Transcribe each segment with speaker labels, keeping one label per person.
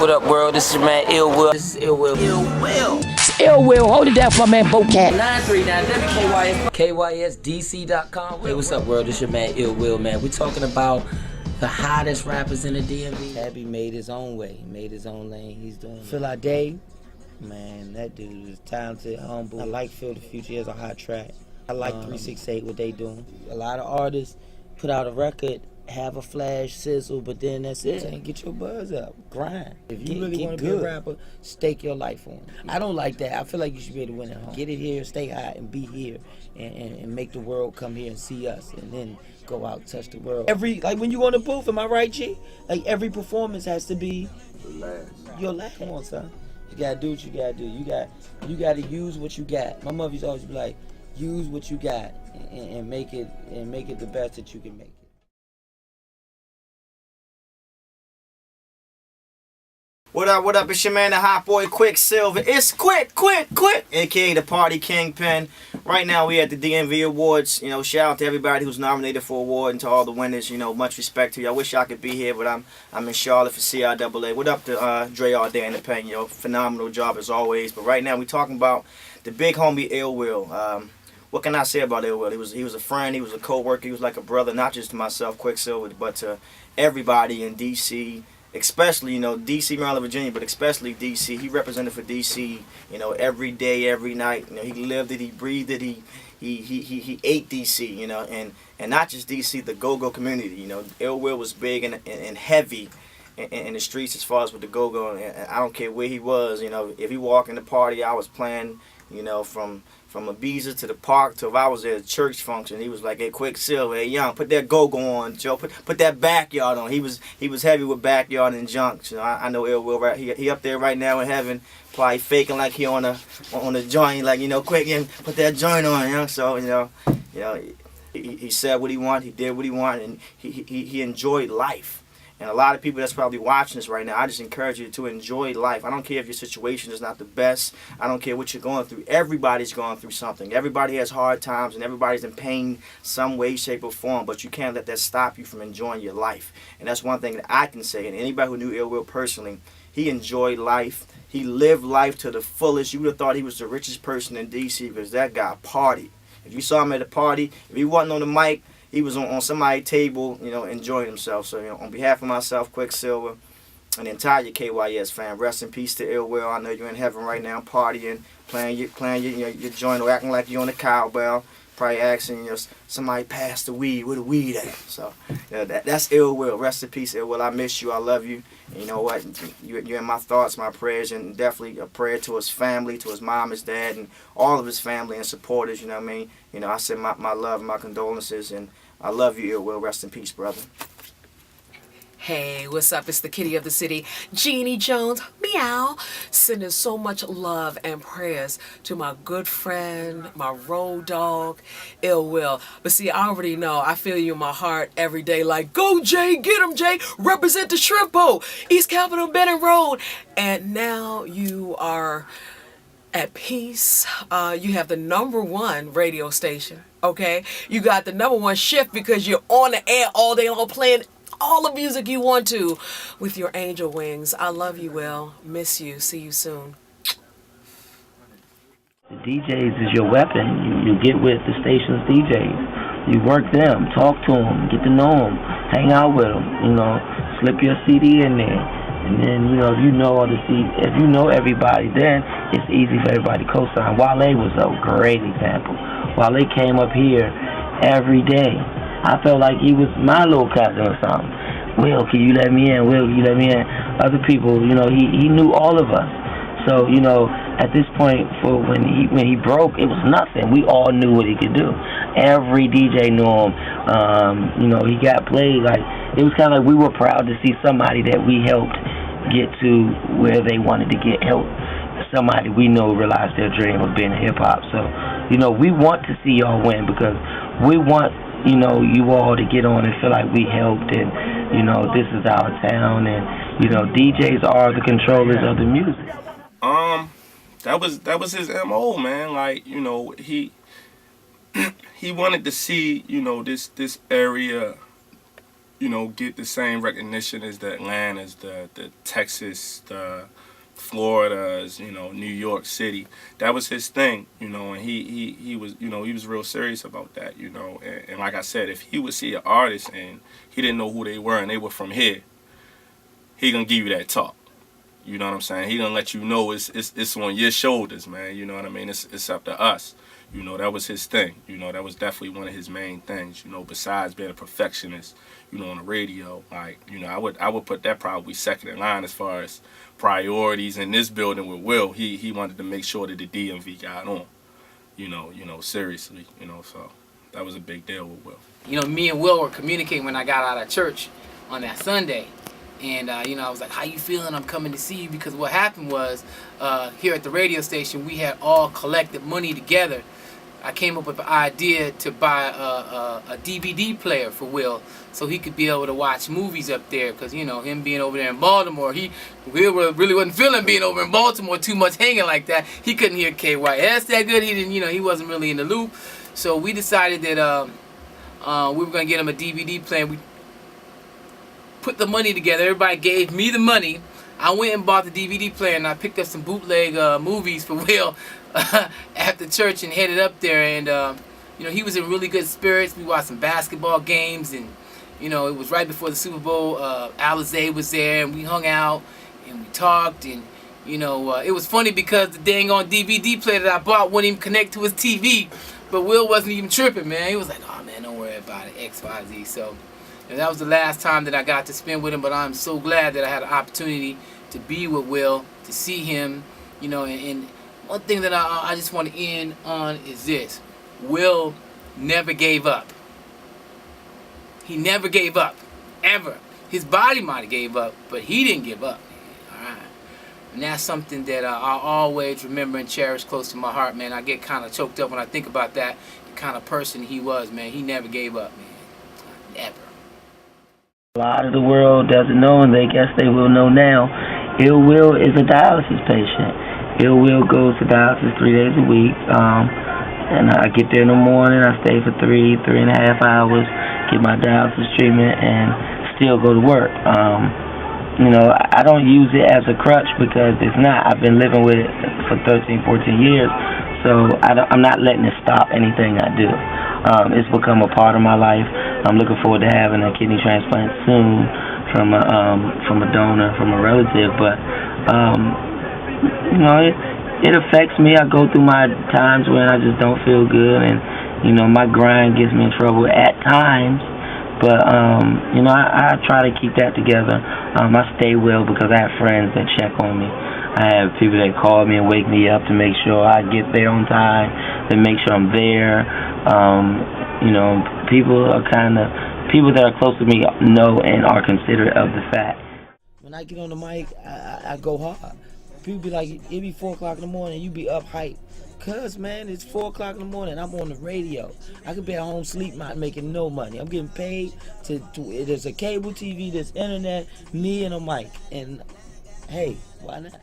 Speaker 1: What up, world? This is your man Ill Will. This is Ill Will. Ill Will.
Speaker 2: It's Ill Will. Hold it down for my man Bocat.
Speaker 1: 93.9 WKYS. KYSDC.com. Hey, what's up, world? This is your man Ill Will, man. We're talking about the hottest rappers in the DMV. Tabby made his own way. He made his own lane. He's doing it. Phil Day, man, that dude is talented, humble. I like Phil the Future. He has a hot track. I like 368, what they doing. A lot of artists put out a record, have a flash, sizzle, but then that's it. And get your buzz up, grind. If you really want to be a rapper, stake your life on it. I don't like that. I feel like you should be able to win at home. Get it here, stay hot, and be here, and make the world come here and see us, and then go out and touch the world. Like when you go in the booth, am I right, G? Like every performance has to be your last. Come on, son. You gotta do what you gotta do. You gotta use what you got. My mother used to always be like, use what you got and make it the best that you can make it.
Speaker 3: What up, it's your man, the hot boy, Quicksilver. It's Quick, aka the Party Kingpin. Right now, we at the DMV Awards. You know, shout out to everybody who's nominated for award and to all the winners. You know, much respect to you. I wish I could be here, but I'm in Charlotte for CIAA. What up to Dre all day in the pen, yo. Phenomenal job as always. But right now, we talking about the big homie Ill Will. What can I say about Ill Will? He was a friend, he was a co-worker, he was like a brother, not just to myself, Quicksilver, but to everybody in DC. Especially, you know, D.C., Maryland, Virginia, but especially D.C. He represented for D.C., you know, every day, every night. You know, he lived it, he breathed it, he ate D.C., you know, and not just D.C., the go-go community. You know, Ill Will was big and heavy in the streets as far as with the go-go. And I don't care where he was, you know, if he walked in the party, I was playing, you know, from Ibiza to the park to if I was at a church function, he was like, hey, Quicksilver, hey, young, put that go-go on, Joe, put that backyard on. He was heavy with backyard and junk. You know, I know Ill Will, right? He up there right now in heaven, probably faking like he on a joint, like, you know, quick, yeah, put that joint on, you know. So, you know, he said what he wanted, he did what he wanted, and he enjoyed life. And a lot of people that's probably watching this right now, I just encourage you to enjoy life. I don't care if your situation is not the best. I don't care what you're going through. Everybody's going through something. Everybody has hard times, and everybody's in pain some way, shape, or form. But you can't let that stop you from enjoying your life. And that's one thing that I can say. And anybody who knew Ill Will personally, he enjoyed life. He lived life to the fullest. You would have thought he was the richest person in D.C. because that guy partied. If you saw him at a party, if he wasn't on the mic, he was on somebody's table, you know, enjoying himself. So, you know, on behalf of myself, Quicksilver, and the entire KYS fan, rest in peace to Ill Will. I know you're in heaven right now, partying, playing your joint, or acting like you're on the cowbell, probably asking, you know, somebody pass the weed, where the weed at? So, you know, that's Ill Will. Rest in peace, Ill Will. I miss you. I love you. And you know what? You're in my thoughts, my prayers, and definitely a prayer to his family, to his mom, his dad, and all of his family and supporters. You know what I mean? You know, I send my love and my condolences, and I love you, Ill Will. Rest in peace, brother.
Speaker 4: Hey, what's up? It's the kitty of the city, Jeannie Jones, meow, sending so much love and prayers to my good friend, my road dog, Ill Will. But see, I already know, I feel you in my heart every day, like, go Jay, get him Jay, represent the Shrimp Bowl, East Capitol, Benning Road. And now you are at peace. You have the #1 radio station, okay? You got the #1 shift because you're on the air all day long playing all the music you want to with your angel wings. I love you, Will. Miss you. See you soon.
Speaker 2: The DJs is your weapon. You get with the station's DJs. You work them, talk to them, get to know them, hang out with them, you know, slip your CD in there. And then, you know, if you know everybody, then it's easy for everybody to co-sign. Wale was a great example. Wale came up here every day. I felt like he was my little cousin or something. Will, can you let me in? Will, can you let me in? Other people, you know, he knew all of us. So, you know, at this point, for when he broke, it was nothing. We all knew what he could do. Every DJ knew him. You know, he got played. Like, it was kind of like we were proud to see somebody that we helped get to where they wanted to get help. Somebody we know realized their dream of being hip-hop. So, you know, we want to see y'all win because we want, you know, you all to get on and feel like we helped and, you know, this is our town and, you know, DJs are the controllers of the music.
Speaker 5: That was his MO, man. Like, you know, he wanted to see, you know, this area, get the same recognition as the Atlantas, the Texas, the Floridas, New York City. That was his thing, and he was, he was real serious about that, and like I said, if he would see an artist and he didn't know who they were and they were from here, he gonna give you that talk. You know what I'm saying? He gonna let you know it's on your shoulders, man. You know what I mean? It's up to us. That was his thing. That was definitely one of his main things. Besides being a perfectionist, on the radio, like, I would put that probably second in line as far as priorities in this building with Will. He wanted to make sure that the DMV got on. Seriously. So that was a big deal with Will.
Speaker 6: Me and Will were communicating when I got out of church on that Sunday. And, I was like, how you feeling? I'm coming to see you. Because what happened was, here at the radio station, we had all collected money together. I came up with the idea to buy a DVD player for Will so he could be able to watch movies up there. Because, him being over there in Baltimore, Will really wasn't feeling being over in Baltimore too much hanging like that. He couldn't hear KYS that good. He didn't, he wasn't really in the loop. So we decided that we were going to get him a DVD player. We put the money together. Everybody gave me the money. I went and bought the DVD player, and I picked up some bootleg movies for Will after church and headed up there. And he was in really good spirits. We watched some basketball games, and it was right before the Super Bowl. Alizé was there, and we hung out and we talked. And it was funny because the dang on DVD player that I bought wouldn't even connect to his TV, but Will wasn't even tripping, man. He was like, "Oh man, don't worry about it, X, Y, Z." So. And that was the last time that I got to spend with him, but I'm so glad that I had an opportunity to be with Will, to see him, and one thing that I just want to end on is this. Will never gave up. He never gave up, ever. His body might have gave up, but he didn't give up, man. All right. And that's something that I'll always remember and cherish close to my heart, man. I get kind of choked up when I think about that, the kind of person he was, man. He never gave up, man. Never.
Speaker 2: A lot of the world doesn't know, and they guess they will know now. Ill Will is a dialysis patient. Ill Will goes to dialysis 3 days a week, and I get there in the morning. I stay for 3.5 hours, get my dialysis treatment, and still go to work. I don't use it as a crutch because it's not. I've been living with it for 13, 14 years, so I'm not letting it stop anything I do. It's become a part of my life. I'm looking forward to having a kidney transplant soon from a donor, from a relative. But it affects me. I go through my times when I just don't feel good, and my grind gets me in trouble at times. But I try to keep that together. I stay well because I have friends that check on me. I have people that call me and wake me up to make sure I get there on time, to make sure I'm there. People that are close to me know and are considerate of the fact.
Speaker 1: When I get on the mic, I go hard. People be like, it be 4 o'clock in the morning, you be up hype. Cause man, it's 4 o'clock in the morning, I'm on the radio. I could be at home sleep not making no money. I'm getting paid to there's a cable TV, there's internet, me and a mic. And hey, why not?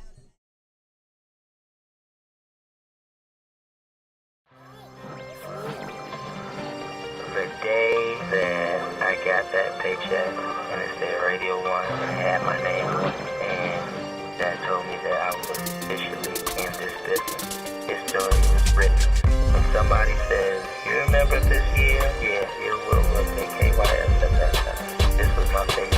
Speaker 2: The day that I got that paycheck and it said Radio 1 and had my name on it, and that told me that I was officially in this business. History was written. When somebody says, "You remember this year?" Yeah, it will look at KYS at that time. This was my favorite.